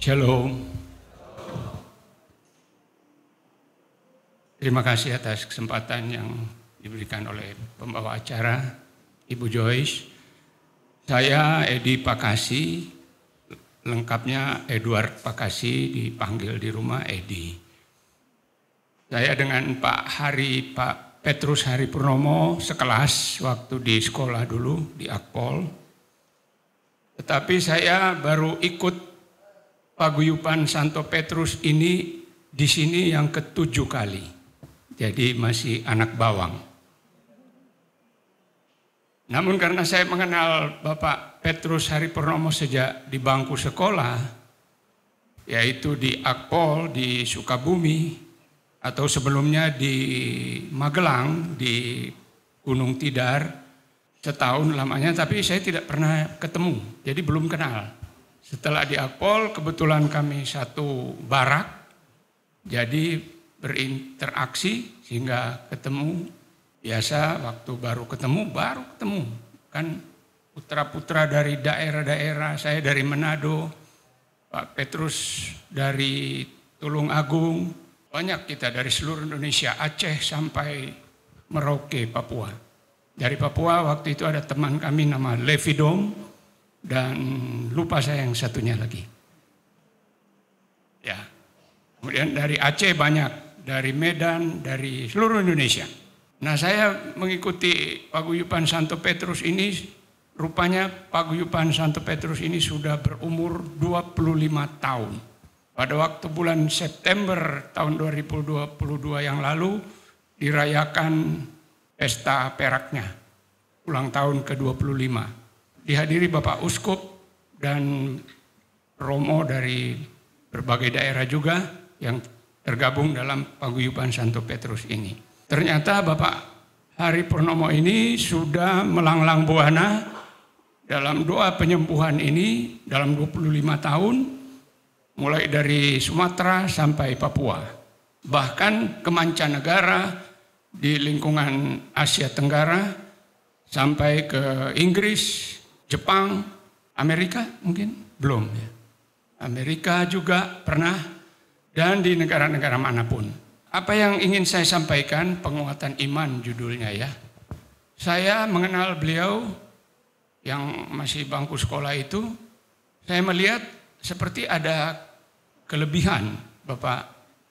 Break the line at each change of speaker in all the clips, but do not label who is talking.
Shalom. Terima kasih atas kesempatan yang diberikan oleh pembawa acara, Ibu Joyce. Saya Edi Pakasi, lengkapnya Edward Pakasi, dipanggil di rumah Edi. Saya dengan Pak Petrus Hari Purnomo sekelas waktu di sekolah dulu di Akpol. Tetapi saya baru ikut paguyuban Santo Petrus ini di sini yang ke-7 kali. Jadi masih anak bawang. Namun karena saya mengenal Bapak Petrus Hari Purnomo sejak di bangku sekolah, yaitu di Akpol, di Sukabumi, atau sebelumnya di Magelang, di Gunung Tidar, setahun lamanya, tapi saya tidak pernah ketemu, jadi belum kenal. Setelah di Akpol, kebetulan kami satu barak, jadi berinteraksi sehingga ketemu. Biasa waktu baru ketemu. Kan putra-putra dari daerah-daerah, saya dari Manado, Pak Petrus dari Tulung Agung, banyak kita dari seluruh Indonesia, Aceh sampai Merauke, Papua. Dari Papua waktu itu ada teman kami nama Levidom, dan lupa saya yang satunya lagi. Ya, kemudian dari Aceh banyak, dari Medan, dari seluruh Indonesia. Nah, saya mengikuti paguyuban Santo Petrus ini, rupanya paguyuban Santo Petrus ini sudah berumur 25 tahun. Pada waktu bulan September tahun 2022 yang lalu dirayakan pesta peraknya, ulang tahun ke-25. Dihadiri Bapak Uskup dan Romo dari berbagai daerah juga yang tergabung dalam paguyuban Santo Petrus ini. Ternyata Bapak Hari Purnomo ini sudah melanglang buana dalam doa penyembuhan ini dalam 25 tahun, mulai dari Sumatera sampai Papua. Bahkan ke mancanegara di lingkungan Asia Tenggara sampai ke Inggris, Jepang, Amerika mungkin belum ya. Amerika juga pernah, dan di negara-negara manapun. Apa yang ingin saya sampaikan, penguatan iman judulnya ya. Saya mengenal beliau yang masih bangku sekolah itu, saya melihat seperti ada kelebihan Bapak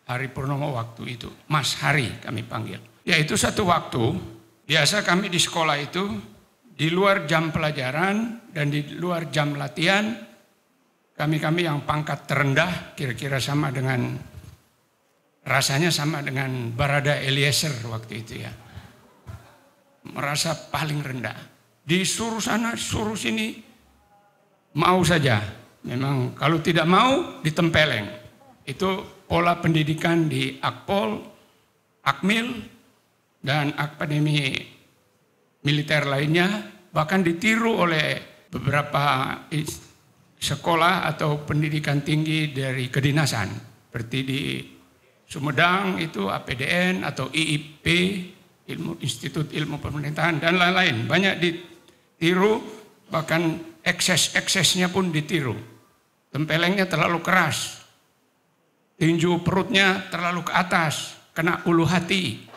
Hari Purnomo waktu itu. Mas Hari kami panggil. Yaitu satu waktu, biasa kami di sekolah itu, di luar jam pelajaran dan di luar jam latihan, kami yang pangkat terendah, kira-kira sama dengan, rasanya sama dengan Barada Eliezer waktu itu ya. Merasa paling rendah. Disuruh sana, suruh sini, mau saja. Memang kalau tidak mau, ditempeleng. Itu pola pendidikan di Akpol, Akmil, dan akademi militer lainnya, bahkan ditiru oleh beberapa sekolah atau pendidikan tinggi dari kedinasan, seperti di Sumedang itu APDN atau IIP, Institut Ilmu Pemerintahan, dan lain-lain. Banyak ditiru, bahkan eksesnya pun ditiru. Tempelengnya terlalu keras, tinju perutnya terlalu ke atas, kena ulu hati,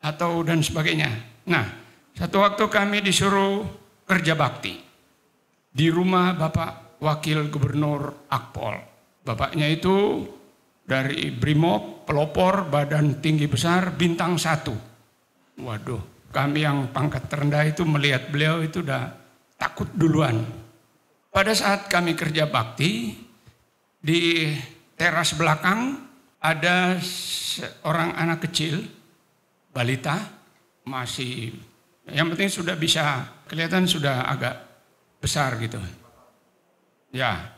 atau dan sebagainya. Nah, satu waktu kami disuruh kerja bakti di rumah Bapak Wakil Gubernur Akpol. Bapaknya itu dari Brimob, pelopor, badan tinggi besar, bintang 1. Waduh, kami yang pangkat terendah itu melihat beliau itu udah takut duluan. Pada saat kami kerja bakti, di teras belakang ada seorang anak kecil, balita, masih, yang penting sudah bisa, kelihatan sudah agak besar gitu. Ya,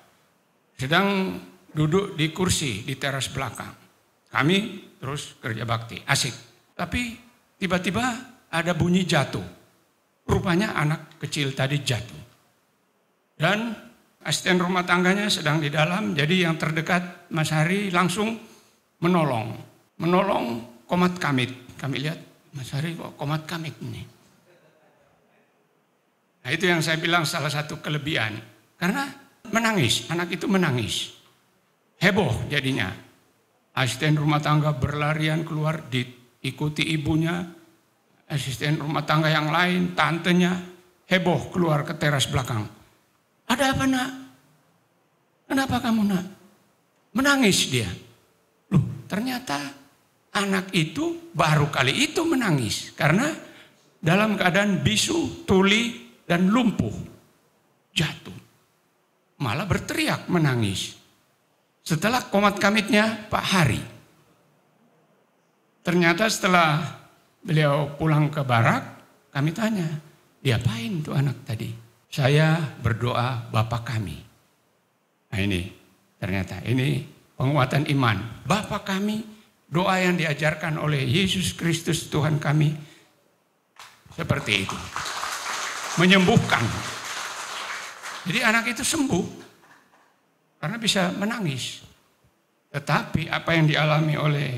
sedang duduk di kursi di teras belakang. Kami terus kerja bakti, asik. Tapi tiba-tiba ada bunyi jatuh. Rupanya anak kecil tadi jatuh. Dan asisten rumah tangganya sedang di dalam, jadi yang terdekat Mas Hari langsung menolong. Menolong komat kamit. Kami lihat, Mas Hari kok komat kamit ini. Nah, itu yang saya bilang salah satu kelebihan. Karena menangis, anak itu menangis. heboh jadinya. Asisten rumah tangga berlarian keluar diikuti ibunya, asisten rumah tangga yang lain, tantenya, heboh keluar ke teras belakang. Ada apa nak? Kenapa kamu nak? Menangis dia. Loh, ternyata anak itu baru kali itu menangis. Karena dalam keadaan bisu, tuli, dan lumpuh. Jatuh. Malah berteriak menangis. Setelah komat kamitnya Pak Hari. Ternyata setelah beliau pulang ke barak, kami tanya, diapain tuh anak tadi? Saya berdoa Bapa kami. Nah ini, ternyata ini penguatan iman. Bapa kami, doa yang diajarkan oleh Yesus Kristus Tuhan kami. Seperti itu. Menyembuhkan. Jadi anak itu sembuh. Karena bisa menangis. Tetapi apa yang dialami oleh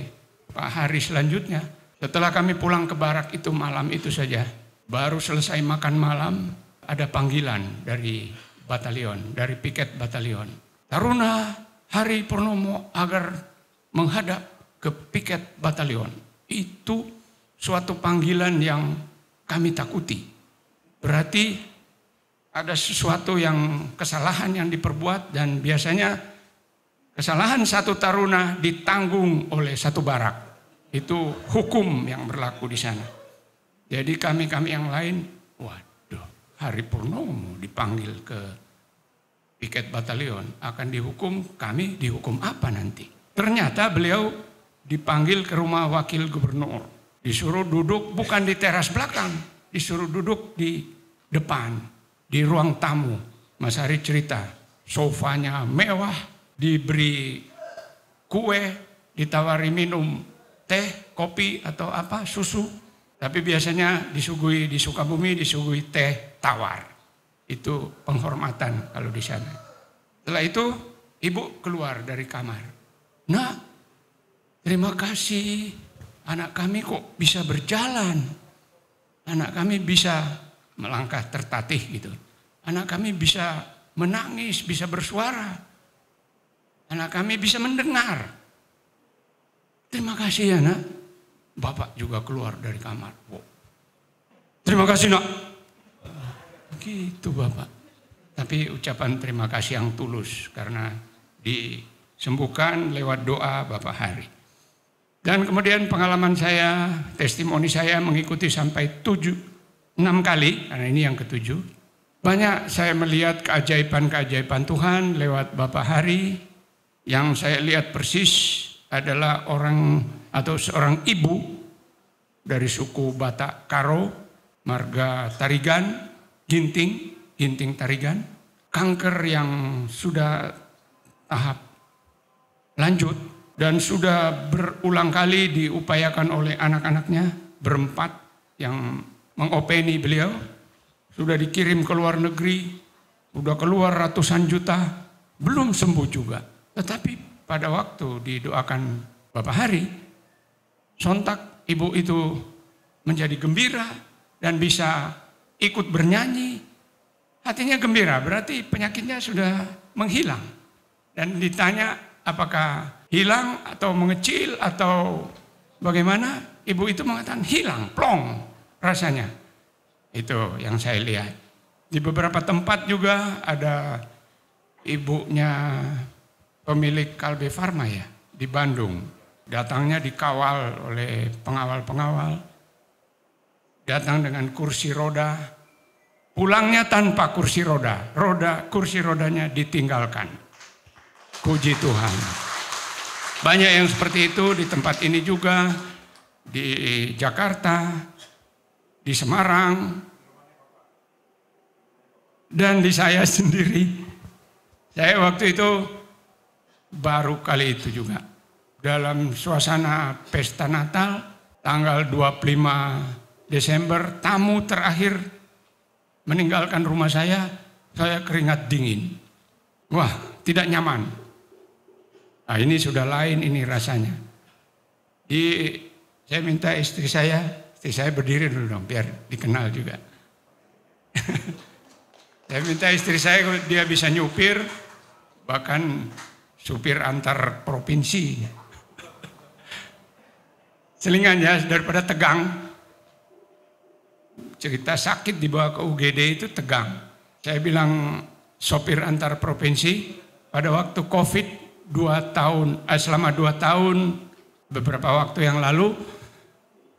Pak Hari selanjutnya, setelah kami pulang ke barak itu malam itu saja, baru selesai makan malam, ada panggilan dari batalion, dari piket batalion. Taruna Hari Purnomo agar menghadap ke piket batalion. Itu suatu panggilan yang kami takuti. Berarti ada sesuatu yang kesalahan yang diperbuat dan biasanya kesalahan satu taruna ditanggung oleh satu barak. Itu hukum yang berlaku di sana. Jadi kami-kami yang lain, waduh, Hari Purnomo dipanggil ke piket batalion akan dihukum, kami dihukum apa nanti? Ternyata beliau dipanggil ke rumah wakil gubernur. Disuruh duduk bukan di teras belakang, disuruh duduk di depan. Di ruang tamu, Mas Hari cerita, sofanya mewah, diberi kue, ditawari minum teh, kopi atau apa, susu. Tapi biasanya disuguhi di Sukabumi, disuguhi teh tawar. Itu penghormatan kalau di sana. Setelah itu ibu keluar dari kamar. Nak, terima kasih, anak kami kok bisa berjalan. Anak kami bisa melangkah tertatih gitu. Anak kami bisa menangis, bisa bersuara. Anak kami bisa mendengar. Terima kasih ya nak. Bapak juga keluar dari kamar. Wow. Terima kasih nak. Gitu Bapak. Tapi ucapan terima kasih yang tulus. Karena disembuhkan lewat doa Bapak Hari. Dan kemudian pengalaman saya, testimoni saya mengikuti sampai 6 kali, karena ini yang ke-7. Banyak saya melihat keajaiban-keajaiban Tuhan lewat Bapak Hari. Yang saya lihat persis adalah orang atau seorang ibu dari suku Batak Karo, marga Tarigan, Ginting Tarigan. Kanker yang sudah tahap lanjut dan sudah berulang kali diupayakan oleh anak-anaknya berempat yang mengopeni beliau, sudah dikirim ke luar negeri, sudah keluar ratusan juta, belum sembuh juga. Tetapi pada waktu didoakan Bapak Hari, sontak ibu itu menjadi gembira dan bisa ikut bernyanyi. Hatinya gembira, berarti penyakitnya sudah menghilang. Dan ditanya apakah hilang atau mengecil atau bagaimana, ibu itu mengatakan hilang, plong. Rasanya itu yang saya lihat. Di beberapa tempat juga ada ibunya pemilik Kalbe Farma ya di Bandung. Datangnya dikawal oleh pengawal-pengawal. Datang dengan kursi roda. Pulangnya tanpa kursi roda. Kursi rodanya ditinggalkan. Puji Tuhan. Banyak yang seperti itu di tempat ini juga. Di Jakarta, di Semarang, dan di saya sendiri. Saya waktu itu baru kali itu juga. Dalam suasana pesta Natal, tanggal 25 Desember, tamu terakhir meninggalkan rumah saya keringat dingin. Wah, tidak nyaman. Nah ini sudah lain ini rasanya. Saya minta istri saya berdiri dulu dong, biar dikenal juga. Saya minta istri saya, dia bisa nyupir, bahkan supir antar provinsi. Selingan ya, daripada tegang. Cerita sakit dibawa ke UGD itu tegang. Saya bilang sopir antar provinsi pada waktu COVID selama 2 tahun, beberapa waktu yang lalu,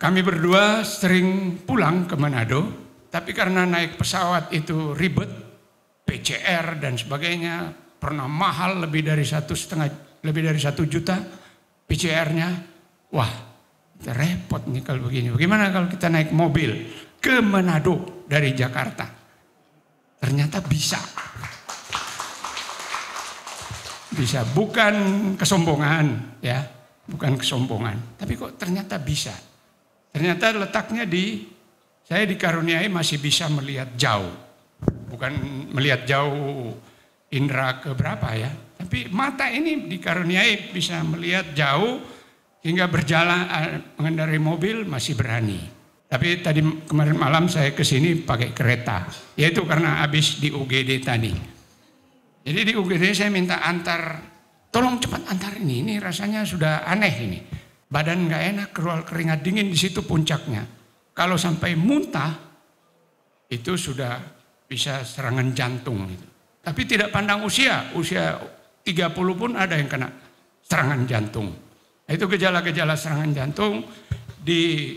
kami berdua sering pulang ke Manado, tapi karena naik pesawat itu ribet, PCR dan sebagainya, pernah mahal lebih dari 1 juta PCR-nya. Wah, repot nih kalau begini. Bagaimana kalau kita naik mobil ke Manado dari Jakarta? Ternyata bisa. Bisa, bukan kesombongan ya, bukan kesombongan, tapi kok ternyata bisa. Ternyata letaknya saya dikaruniai masih bisa melihat jauh. Bukan melihat jauh indera keberapa ya, tapi mata ini dikaruniai bisa melihat jauh hingga berjalan mengendarai mobil masih berani. Tapi tadi kemarin malam saya ke sini pakai kereta, yaitu karena habis di UGD tadi. Jadi di UGD saya minta tolong cepat antar ini rasanya sudah aneh ini. Badan nggak enak, keluar keringat dingin, di situ puncaknya. Kalau sampai muntah, itu sudah bisa serangan jantung. Gitu. Tapi tidak pandang usia 30 pun ada yang kena serangan jantung. Nah, itu gejala-gejala serangan jantung. Di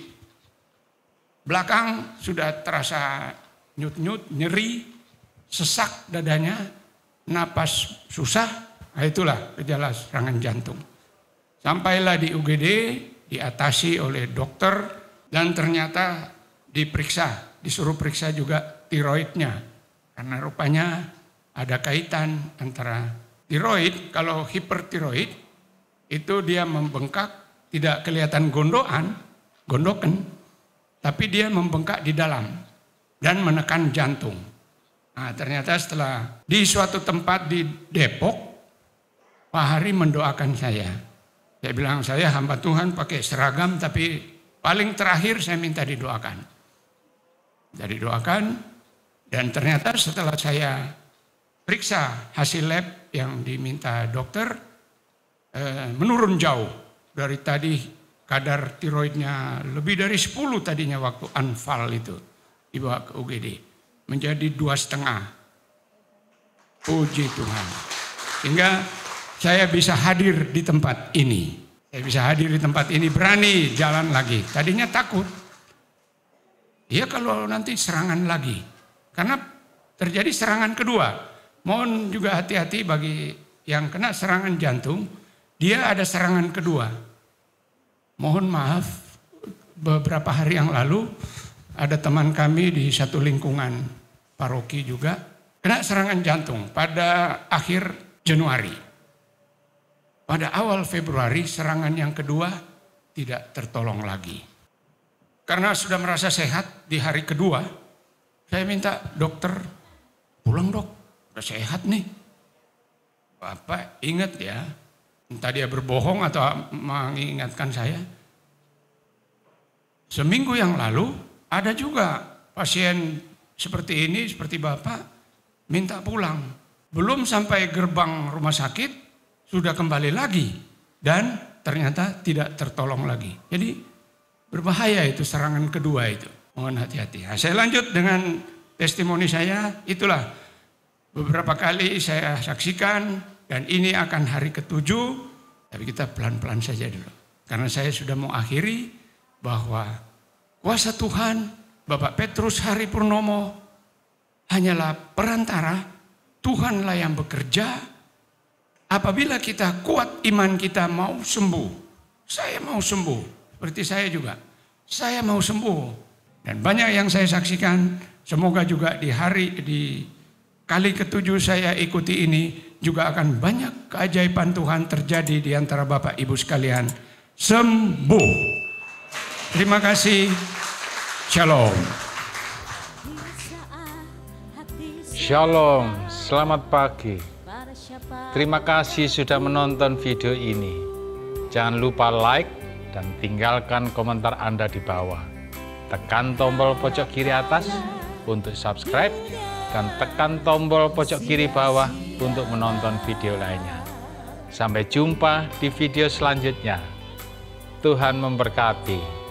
belakang sudah terasa nyut-nyut, nyeri, sesak dadanya, napas susah. Nah, itulah gejala serangan jantung. Sampailah di UGD, diatasi oleh dokter, dan ternyata disuruh periksa juga tiroidnya. Karena rupanya ada kaitan antara tiroid, kalau hipertiroid, itu dia membengkak, tidak kelihatan gondokan, tapi dia membengkak di dalam dan menekan jantung. Nah, ternyata setelah di suatu tempat di Depok, Pak Hari mendoakan saya. Saya bilang, saya hamba Tuhan pakai seragam, tapi paling terakhir saya minta didoakan. Jadi doakan, dan ternyata setelah saya periksa hasil lab yang diminta dokter, menurun jauh. Dari tadi kadar tiroidnya lebih dari 10 tadinya waktu anfal itu dibawa ke UGD. Menjadi 2,5. Puji Tuhan. Sehingga saya bisa hadir di tempat ini. Saya bisa hadir di tempat ini, berani jalan lagi. Tadinya takut. Ya kalau nanti serangan lagi. Karena terjadi serangan kedua. Mohon juga hati-hati bagi yang kena serangan jantung. Dia ada serangan kedua. Mohon maaf, beberapa hari yang lalu ada teman kami di satu lingkungan paroki juga kena serangan jantung pada akhir Januari. Pada awal Februari serangan yang kedua tidak tertolong lagi. Karena sudah merasa sehat di hari kedua, saya minta dokter, pulang dok, udah sehat nih. Bapak ingat ya, entah dia berbohong atau mengingatkan saya. Seminggu yang lalu ada juga pasien seperti ini, seperti Bapak, minta pulang. Belum sampai gerbang rumah sakit, sudah kembali lagi dan ternyata tidak tertolong lagi. Jadi berbahaya itu serangan kedua itu. Mohon hati-hati. Nah, saya lanjut dengan testimoni saya. Itulah beberapa kali saya saksikan dan ini akan hari ke-7. Tapi kita pelan-pelan saja dulu. Karena saya sudah mau akhiri bahwa kuasa Tuhan, Bapak Petrus Hari Purnomo hanyalah perantara, Tuhanlah yang bekerja. Apabila kita kuat iman kita mau sembuh, saya mau sembuh, seperti saya juga, saya mau sembuh. Dan banyak yang saya saksikan, semoga juga di kali ke-7 saya ikuti ini, juga akan banyak keajaiban Tuhan terjadi di antara Bapak Ibu sekalian. Sembuh. Terima kasih. Shalom.
Shalom, selamat pagi. Terima kasih sudah menonton video ini. Jangan lupa like dan tinggalkan komentar Anda di bawah. Tekan tombol pojok kiri atas untuk subscribe dan tekan tombol pojok kiri bawah untuk menonton video lainnya. Sampai jumpa di video selanjutnya. Tuhan memberkati.